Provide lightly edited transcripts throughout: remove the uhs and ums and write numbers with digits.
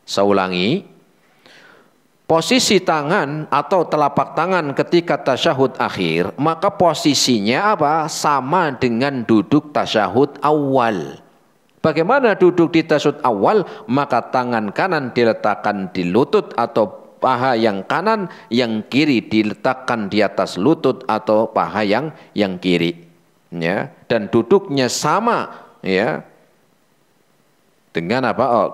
Saya ulangi, posisi tangan atau telapak tangan ketika tasyahud akhir, maka posisinya apa? Sama dengan duduk tasyahud awal. Bagaimana duduk di tasyahud awal? Maka tangan kanan diletakkan di lutut atau paha yang kanan, yang kiri diletakkan di atas lutut atau paha yang kiri. Ya, dan duduknya sama, ya. Dengan apa? Oh,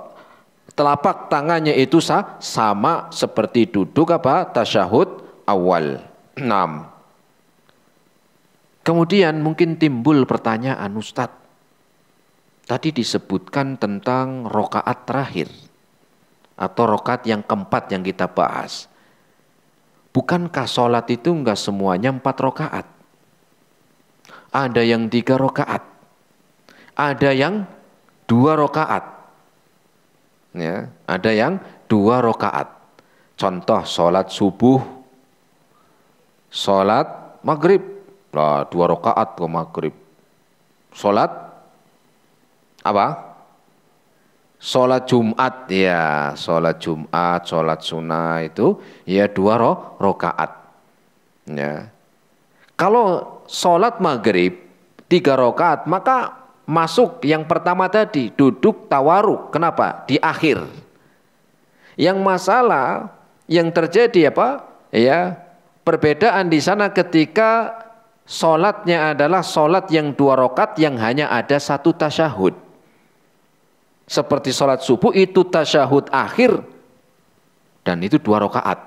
telapak tangannya itu sama seperti duduk apa? Tasyahud awal. 6. Kemudian mungkin timbul pertanyaan, Ustadz, tadi disebutkan tentang rokaat terakhir atau rokaat yang keempat yang kita bahas. Bukankah sholat itu enggak semuanya 4 rokaat? Ada yang 3 rokaat, ada yang 2 rokaat. Ya, ada yang 2 rokaat. Contoh sholat subuh, sholat maghrib, lah 2 rokaat ke maghrib. Sholat apa? Sholat Jumat, ya sholat Jumat, sholat sunnah itu ya 2 rokaat. Ya. Kalau sholat maghrib 3 rokaat, maka masuk yang pertama tadi, duduk tawaruk. Kenapa? Di akhir. Yang masalah yang terjadi apa? Ya, perbedaan di sana ketika sholatnya adalah sholat yang 2 rakaat yang hanya ada 1 tasyahud. Seperti sholat subuh itu tasyahud akhir dan itu 2 rakaat.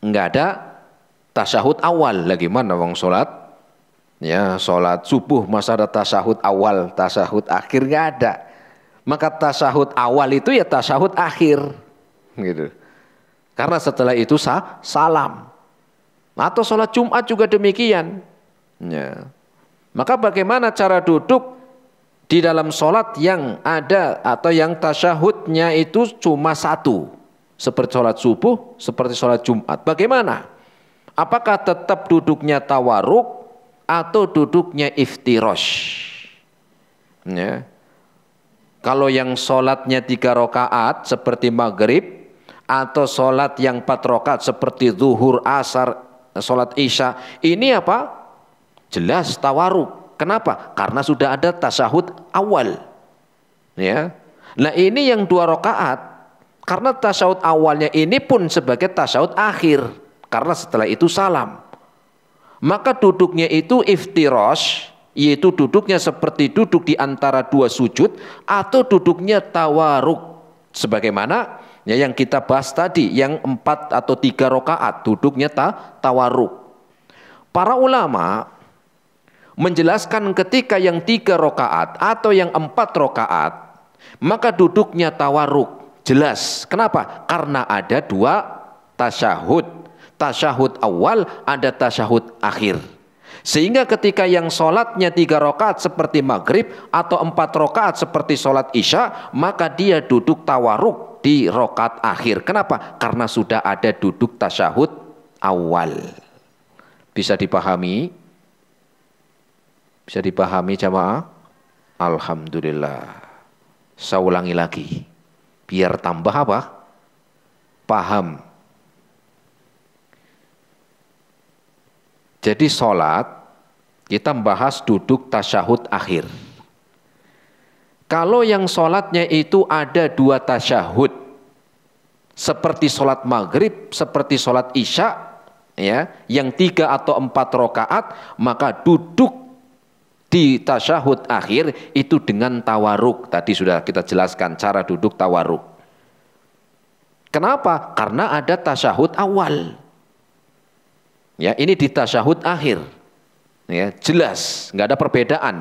Enggak ada tasyahud awal. Lagi mana wong sholat? Ya, sholat subuh masa ada tasyahud awal, tasyahud akhir nggak ada. Maka tasyahud awal itu ya tasyahud akhir, gitu. Karena setelah itu salam. Atau sholat Jumat juga demikian. Ya. Maka bagaimana cara duduk di dalam sholat yang ada atau yang tasyahudnya itu cuma 1, seperti sholat subuh, seperti sholat Jumat. Bagaimana? Apakah tetap duduknya tawaruk atau duduknya iftirosh? Ya. Kalau yang sholatnya 3 rakaat seperti maghrib, atau sholat yang 4 rakaat seperti zuhur, asar, sholat isya, ini apa? Jelas tawaruk. Kenapa? Karena sudah ada tasyahud awal. Ya. Nah ini yang 2 rakaat, karena tasyahud awalnya ini pun sebagai tasyahud akhir, karena setelah itu salam. Maka duduknya itu iftirosh, yaitu duduknya seperti duduk di antara 2 sujud, atau duduknya tawaruk, sebagaimana ya yang kita bahas tadi, yang 4 atau 3 rakaat duduknya tawaruk. Para ulama menjelaskan ketika yang 3 rakaat atau yang 4 rakaat, maka duduknya tawaruk. Jelas. Kenapa? Karena ada 2 tasyahud. Tasyahud awal, ada tasyahud akhir. Sehingga ketika yang sholatnya 3 rakaat seperti maghrib atau 4 rakaat seperti sholat isya, maka dia duduk tawaruk di rakaat akhir. Kenapa? Karena sudah ada duduk tasyahud awal. Bisa dipahami? Bisa dipahami jamaah? Alhamdulillah. Saya ulangi lagi, biar tambah apa? Paham. Jadi sholat, kita membahas duduk tasyahud akhir. Kalau yang sholatnya itu ada 2 tasyahud, seperti sholat maghrib, seperti sholat isya, ya, yang 3 atau 4 rakaat, maka duduk di tasyahud akhir itu dengan tawaruk. Tadi sudah kita jelaskan cara duduk tawaruk. Kenapa? Karena ada tasyahud awal. Ya, ini di tasyahud akhir. Ya, jelas, nggak ada perbedaan.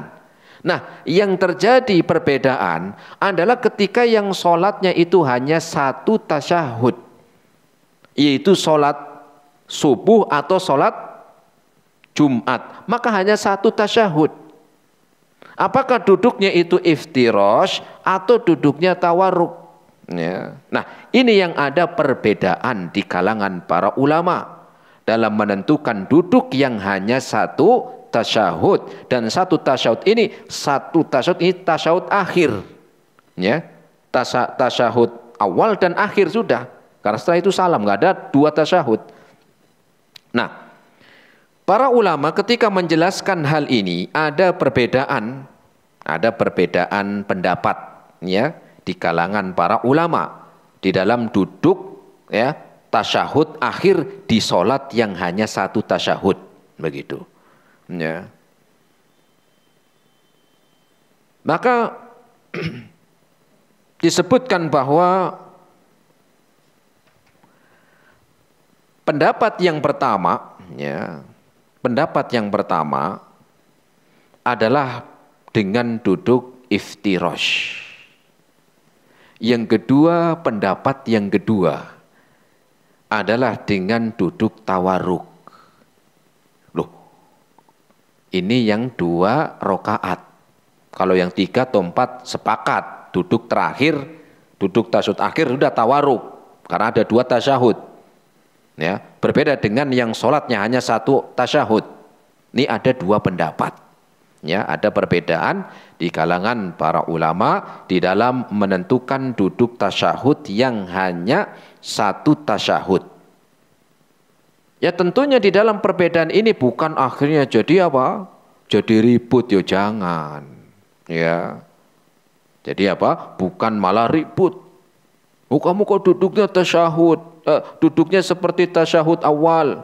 Nah, yang terjadi perbedaan adalah ketika yang sholatnya itu hanya 1 tasyahud, yaitu sholat subuh atau sholat Jumat, maka hanya 1 tasyahud. Apakah duduknya itu iftirosh atau duduknya tawaruk? Ya. Nah, ini yang ada perbedaan di kalangan para ulama dalam menentukan duduk yang hanya 1 tasyahud, dan 1 tasyahud ini tasyahud akhir, ya, tasyahud awal dan akhir sudah. Karena setelah itu salam, nggak ada dua tasyahud. Nah, para ulama ketika menjelaskan hal ini ada perbedaan pendapat ya di kalangan para ulama di dalam duduk ya tasyahud akhir di sholat yang hanya satu tasyahud begitu. Ya. Maka disebutkan bahwa pendapat yang pertama adalah dengan duduk iftirash. Yang kedua, pendapat yang kedua adalah dengan duduk tawarruk. Loh, ini yang 2 rakaat. Kalau yang 3 atau 4 sepakat, duduk terakhir, duduk tasyahud akhir sudah tawarruk karena ada 2 tasyahud. Ya, berbeda dengan yang sholatnya hanya 1 tasyahud. Ini ada 2 pendapat. Ya, ada perbedaan di kalangan para ulama di dalam menentukan duduk tasyahud yang hanya 1 tasyahud. Ya tentunya di dalam perbedaan ini bukan akhirnya jadi apa? Jadi ribut, ya jangan. Ya. Jadi apa? Bukan malah ribut. Oh kamu kok duduknya tasyahud, duduknya seperti tasyahud awal.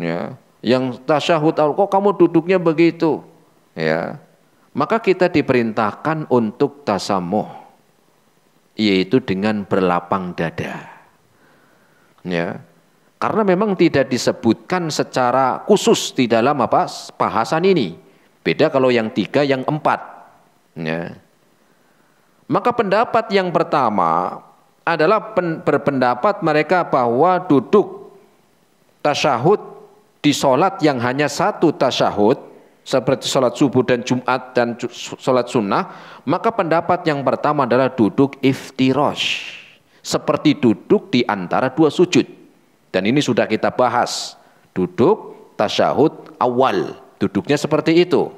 Ya. Yang tasyahud awal kok kamu duduknya begitu. Ya. Maka kita diperintahkan untuk tasamuh, yaitu dengan berlapang dada. Ya. Karena memang tidak disebutkan secara khusus di dalam apa bahasan ini. Beda kalau yang 3, yang 4. Ya. Maka pendapat yang pertama adalah berpendapat mereka bahwa duduk tasyahud di sholat yang hanya 1 tasyahud seperti sholat subuh dan Jumat dan sholat sunnah, maka pendapat yang pertama adalah duduk iftirash, seperti duduk di antara 2 sujud. Dan ini sudah kita bahas, duduk tasyahud awal, duduknya seperti itu,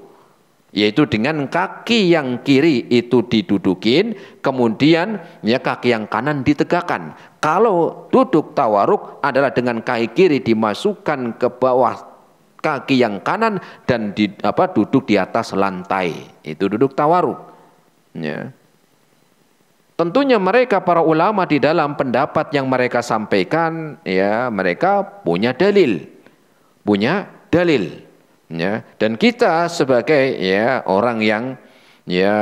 yaitu dengan kaki yang kiri itu didudukin, kemudian ya kaki yang kanan ditegakkan. Kalau duduk tawarruk adalah dengan kaki kiri dimasukkan ke bawah kaki yang kanan dan duduk di atas lantai. Itu duduk tawarruk. Ya. Tentunya mereka para ulama di dalam pendapat yang mereka sampaikan, ya mereka punya dalil. Ya, dan kita sebagai ya orang yang ya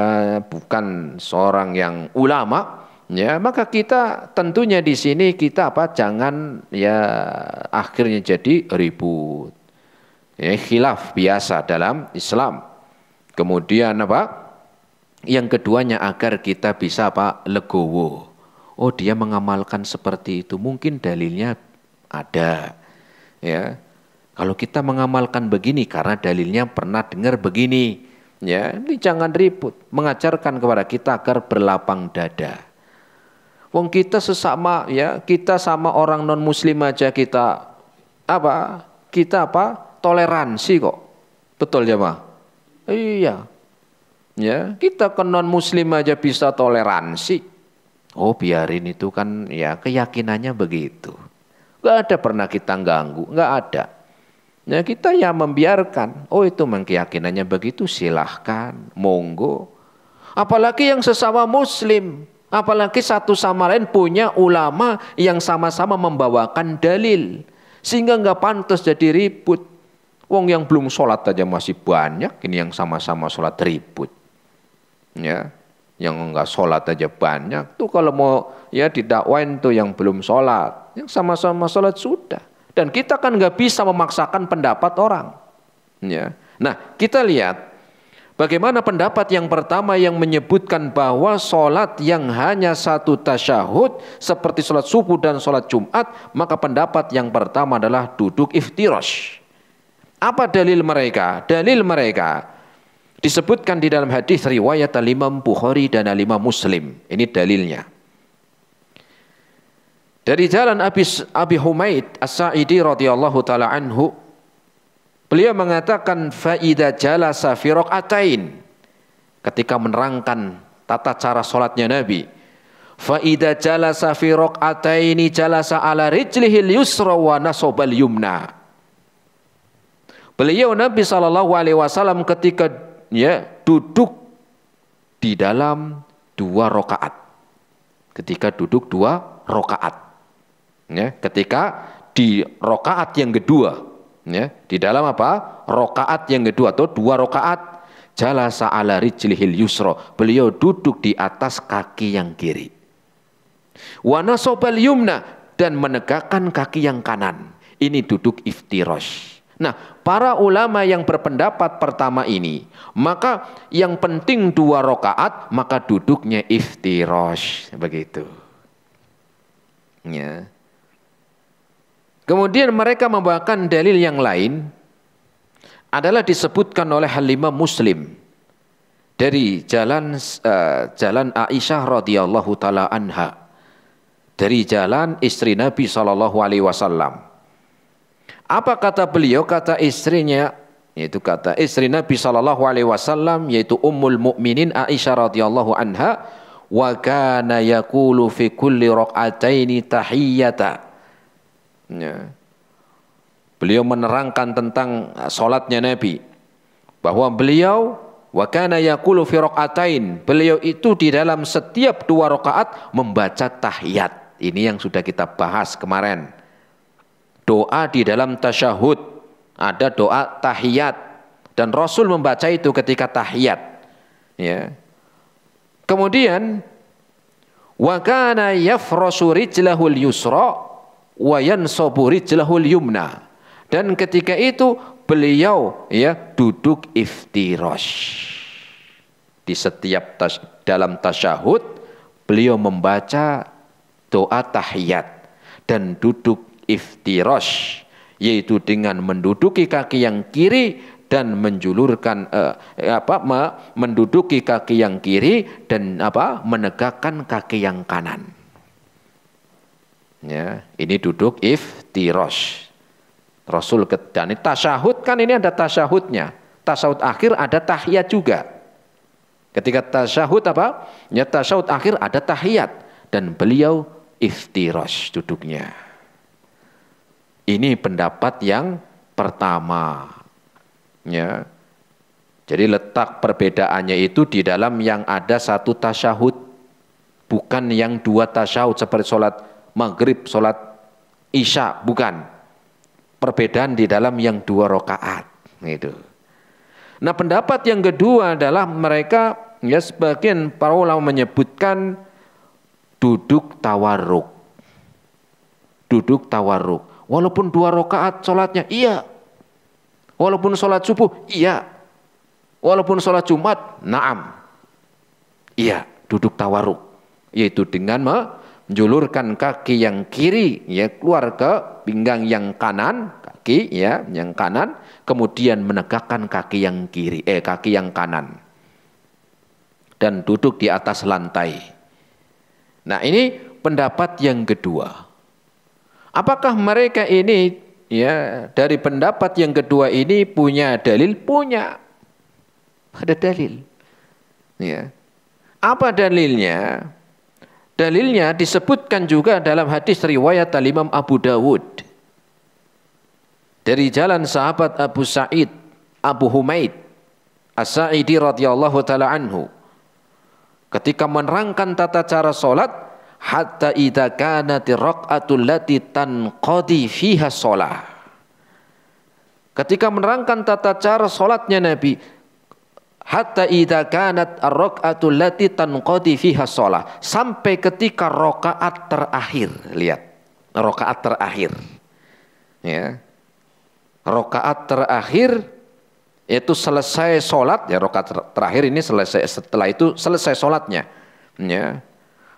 bukan seorang yang ulama, ya maka kita tentunya di sini kita jangan ya akhirnya jadi ribut. Ya, khilaf biasa dalam Islam. Kemudian yang keduanya agar kita bisa legowo. Oh, dia mengamalkan seperti itu, mungkin dalilnya ada. Ya. Kalau kita mengamalkan begini karena dalilnya pernah dengar begini, ya, ini jangan ribut, mengajarkan kepada kita agar berlapang dada. Wong kita sesama ya, kita sama orang non muslim aja kita toleransi kok. Betul ya, Pak? Iya. Ya, kita ke non muslim aja bisa toleransi. Oh, biarin itu kan ya keyakinannya begitu. Gak ada pernah kita ganggu, gak ada. Ya kita ya membiarkan. Oh itu keyakinannya begitu, silahkan, monggo. Apalagi yang sesama muslim, apalagi satu sama lain punya ulama yang sama-sama membawakan dalil, sehingga nggak pantas jadi ribut. Wong yang belum sholat aja masih banyak, ini yang sama-sama sholat ribut. Ya, yang nggak sholat aja banyak. Tuh kalau mau ya didakwain tuh yang belum sholat, yang sama-sama sholat sudah. Dan kita kan nggak bisa memaksakan pendapat orang. Ya. Nah kita lihat bagaimana pendapat yang pertama yang menyebutkan bahwa sholat yang hanya 1 tasyahud seperti sholat subuh dan sholat Jumat, maka pendapat yang pertama adalah duduk iftirash. Apa dalil mereka? Dalil mereka disebutkan di dalam hadis riwayat Imam Bukhari dan Imam Muslim. Ini dalilnya. Dari jalan Abi Humaid As-Sa'idi radhiyallahu taala anhu, beliau mengatakan fa idza jalasa fi raqatain, ketika menerangkan tata cara salatnya Nabi, Fa idza jalasa fi raq'ataini jalasa ala rijlihil yusra wa nasabal yumna. Beliau Nabi sallallahu alaihi wasallam ketika duduk di dalam 2 rakaat. Ketika duduk 2 rakaat. Ketika di rakaat yang kedua, di dalam apa? Rakaat yang kedua atau 2 rakaat, jalasa ala rijlihil yusra. Beliau duduk di atas kaki yang kiri. Wa nasabal yumna, dan menegakkan kaki yang kanan. Ini duduk iftirash. Nah, para ulama yang berpendapat pertama ini, maka yang penting 2 rakaat, maka duduknya iftirash, begitu. Ya. Kemudian mereka membawakan dalil yang lain, adalah disebutkan oleh Imam Muslim dari jalan Aisyah radhiyallahu taala anha, dari jalan istri Nabi sallallahu alaihi wasallam. Apa kata beliau? Kata istrinya, yaitu kata istri Nabi sallallahu alaihi wasallam, yaitu Ummul Mukminin Aisyah radhiyallahu anha, wa kana yaqulu fi kulli raq'ataini tahiyyata. Beliau menerangkan tentang salatnya Nabi, bahwa beliau wa kana yaqulu fi raq'atain, beliau itu di dalam setiap 2 rakaat membaca tahiyat. Ini yang sudah kita bahas kemarin. Doa di dalam tasyahud, ada doa tahiyat, dan Rasul membaca itu ketika tahiyat. Ya. Kemudian wa kana yafrasu rijlahul yusra wa yansabu rijlahul yumna. Dan ketika itu beliau duduk iftirash. Di setiap dalam tasyahud beliau membaca doa tahiyat dan duduk iftirash, yaitu dengan menduduki kaki yang kiri dan menjulurkan menduduki kaki yang kiri dan menegakkan kaki yang kanan. Ya, ini duduk iftirash. Rasul dan tasyahud kan ini ada tasyahudnya. Tasyahud akhir ada tahiyat juga. Ketika tasyahud tasyahud akhir ada tahiyat, dan beliau iftirash duduknya. Ini pendapat yang pertama. Ya. Jadi letak perbedaannya itu di dalam yang ada 1 tasyahud, bukan yang 2 tasyahud seperti sholat maghrib, sholat isya, bukan. Perbedaan di dalam yang 2 rakaat. Gitu. Nah, pendapat yang kedua adalah mereka, sebagian para ulama menyebutkan duduk tawarruk. Duduk tawarruk. Walaupun 2 rakaat sholatnya, iya. Walaupun sholat subuh, iya. Walaupun sholat Jumat, naam. Iya, duduk tawarruk. Yaitu dengan menjulurkan kaki yang kiri, keluar ke pinggang yang kanan, kaki yang kanan, kemudian menegakkan kaki yang kiri, kaki yang kanan. Dan duduk di atas lantai. Nah, ini pendapat yang kedua. Apakah mereka ini dari pendapat yang kedua ini punya dalil? Punya. Ada dalil. Ya. Apa dalilnya? Dalilnya disebutkan juga dalam hadis riwayat Imam Abu Dawud. Dari jalan sahabat Abu Sa'id, Abu Humaid As-Sa'idi radhiyallahu ta'ala anhu. Ketika menerangkan tata cara solat, hatta idza kanati raq'atul lati tanqadi fiha shalah. Ketika menerangkan tata cara solatnya Nabi, hatta idza kanat ar-raq'atul lati tanqadi fiha shalah, sampai ketika rakaat terakhir. Lihat, rakaat terakhir. Ya. Rakaat terakhir itu selesai solat, rakaat terakhir ini selesai, setelah itu selesai solatnya. Ya.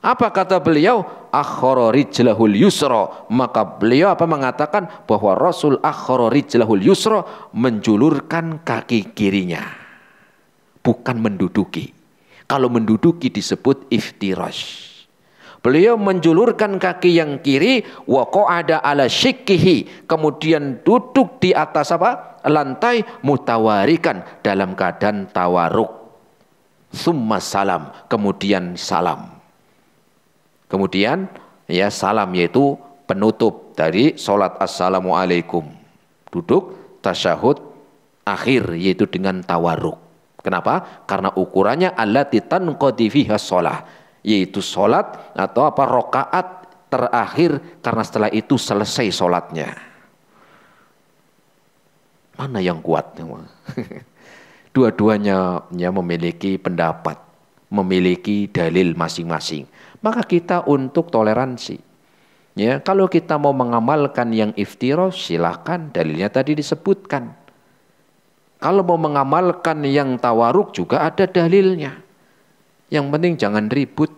Apa kata beliau? Akhara rijlahul yusra. Maka beliau mengatakan bahwa Rasul akhara rijlahul yusra, menjulurkan kaki kirinya, bukan menduduki. Kalau menduduki disebut iftirash. Beliau menjulurkan kaki yang kiri, wa qa'ada ala shikkihi, kemudian duduk di atas lantai, mutawarikan, dalam keadaan tawaruk. Summa salam, kemudian salam. Kemudian ya salam yaitu penutup dari sholat assalamualaikum. Duduk tasyahud akhir yaitu dengan tawarruk. Kenapa? Karena ukurannya allati tanqadi fiha shalah, yaitu sholat atau apa rakaat terakhir karena setelah itu selesai sholatnya. Mana yang kuat? Dua-duanya memiliki pendapat, memiliki dalil masing-masing. Maka kita untuk toleransi. Ya, kalau kita mau mengamalkan yang iftirash, silakan, dalilnya tadi disebutkan. Kalau mau mengamalkan yang tawaruk juga ada dalilnya. Yang penting jangan ribut.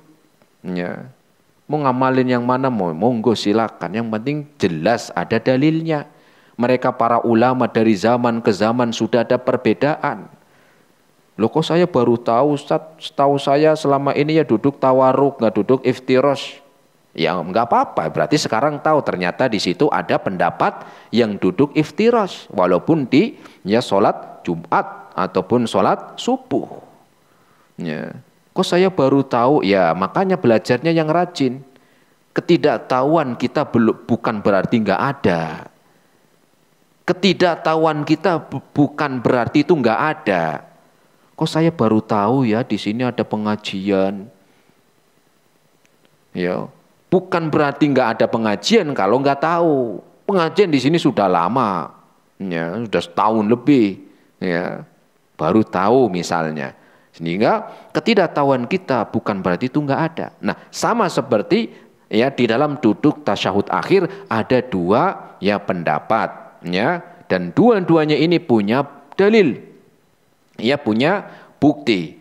Ya. Mau ngamalin yang mana monggo silakan. Yang penting jelas ada dalilnya. Mereka para ulama dari zaman ke zaman sudah ada perbedaan. Loh kok saya baru tahu Ustaz, setahu saya selama ini ya duduk tawaruk, nggak duduk iftirash. Ya nggak apa-apa, berarti sekarang tahu ternyata di situ ada pendapat yang duduk iftirash. Walaupun di ya sholat Jumat ataupun sholat subuh. Ya. Kok saya baru tahu? Ya makanya belajarnya yang rajin. Ketidaktahuan kita bukan berarti nggak ada. Ketidaktahuan kita bukan berarti itu nggak ada. Kok saya baru tahu ya di sini ada pengajian. Ya, bukan berarti nggak ada pengajian kalau nggak tahu. Pengajian di sini sudah lama, ya sudah setahun lebih, ya baru tahu misalnya. Sehingga ketidaktahuan kita bukan berarti itu nggak ada. Nah, sama seperti ya di dalam duduk tasyahud akhir ada dua ya pendapat, ya dan dua-duanya ini punya dalil. Ya punya bukti.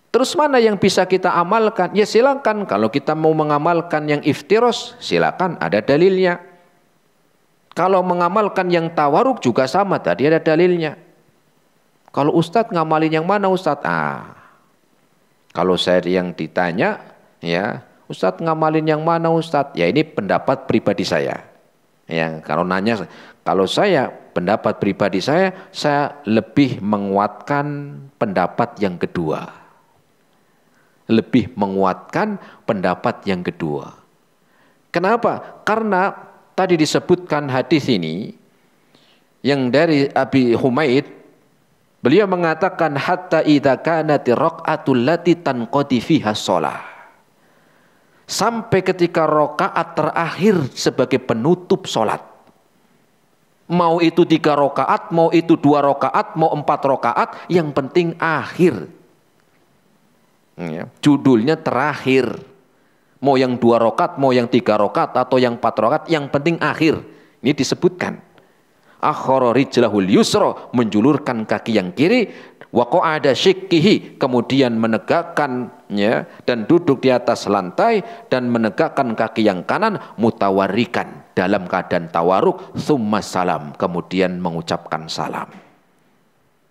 Terus mana yang bisa kita amalkan? Ya silakan. Kalau kita mau mengamalkan yang iftirash, silakan ada dalilnya. Kalau mengamalkan yang tawaruk juga sama, tadi ada dalilnya. Kalau Ustadz ngamalin yang mana Ustadz? Kalau saya yang ditanya, ya Ustadz ngamalin yang mana Ustadz? Ya ini pendapat pribadi saya. Ya kalau nanya, kalau saya pendapat pribadi saya lebih menguatkan pendapat yang kedua. Lebih menguatkan pendapat yang kedua. Kenapa? Karena tadi disebutkan hadis ini yang dari Abi Humaid, beliau mengatakan hatta idza kanat raq'atul lati tanqadi fiha shalah. Sampai ketika rakaat terakhir sebagai penutup sholat. Mau itu 3 rakaat, mau itu 2 rakaat, mau 4 rakaat, yang penting akhir. Ya, judulnya terakhir. Mau yang 2 rakaat, mau yang 3 rakaat, atau yang 4 rakaat, yang penting akhir. Ini disebutkan. Akhara rijlahul yusra, menjulurkan kaki yang kiri, wa qa'ada syikkihi, kemudian menegakkannya dan duduk di atas lantai dan menegakkan kaki yang kanan, mutawarrikan, dalam keadaan tawaruk, tsumma salam, kemudian mengucapkan salam.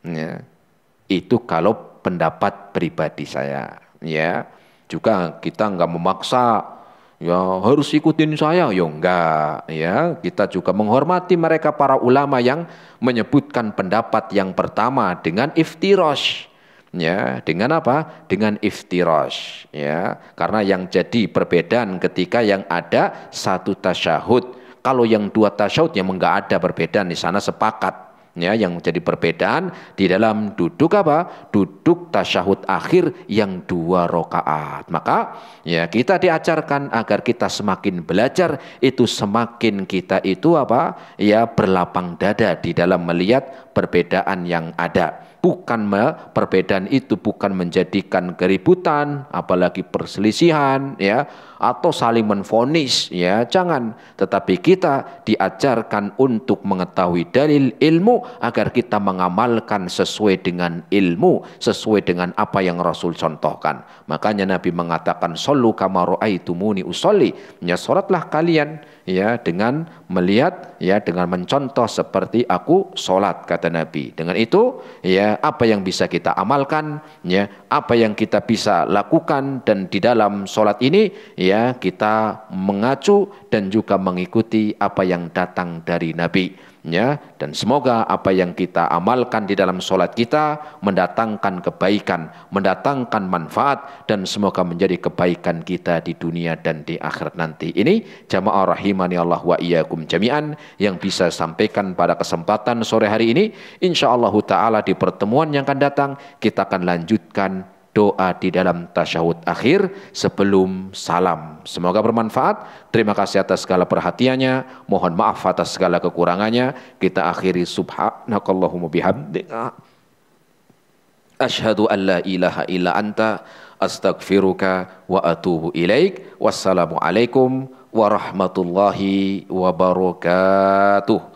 Ya. Itu kalau pendapat pribadi saya. Ya, juga kita nggak memaksa. Ya harus ikutin saya, ya enggak. Ya, kita juga menghormati mereka para ulama yang menyebutkan pendapat yang pertama dengan iftirash. Ya, dengan apa? Dengan iftirash. Ya, karena yang jadi perbedaan ketika yang ada 1 tasyahud. Kalau yang 2 tasyahud yang enggak ada perbedaan di sana sepakat. Ya, yang menjadi perbedaan di dalam duduk apa? Duduk tasyahud akhir yang 2 rakaat. Maka ya kita diajarkan agar kita semakin belajar itu semakin kita itu apa? Ya berlapang dada di dalam melihat perbedaan yang ada. Bukan perbedaan itu bukan menjadikan keributan, apalagi perselisihan, ya, atau saling menvonis, ya, jangan. Tetapi kita diajarkan untuk mengetahui dalil ilmu agar kita mengamalkan sesuai dengan ilmu, sesuai dengan apa yang Rasul contohkan. Makanya Nabi mengatakan, "Shollu kama ra'aitumuni usolli." Ya, salatlah kalian ya dengan melihat, ya dengan mencontoh seperti aku sholat, kata Nabi. Dengan itu ya apa yang bisa kita amalkan, ya apa yang kita bisa lakukan, dan di dalam sholat ini ya kita mengacu dan juga mengikuti apa yang datang dari Nabi. Ya, dan semoga apa yang kita amalkan di dalam sholat kita mendatangkan kebaikan, mendatangkan manfaat, dan semoga menjadi kebaikan kita di dunia dan di akhirat nanti. Ini jamaah rahimani Allah wa iyyakum jami'an yang bisa sampaikan pada kesempatan sore hari ini. Insyaallah ta'ala di pertemuan yang akan datang kita akan lanjutkan doa di dalam tasyahud akhir sebelum salam. Semoga bermanfaat. Terima kasih atas segala perhatiannya. Mohon maaf atas segala kekurangannya. Kita akhiri subhanakallahumma bihamdika. Asyhadu an la ilaha illa anta astaghfiruka wa atubu ilaik. Wassalamualaikum warahmatullahi wabarakatuh.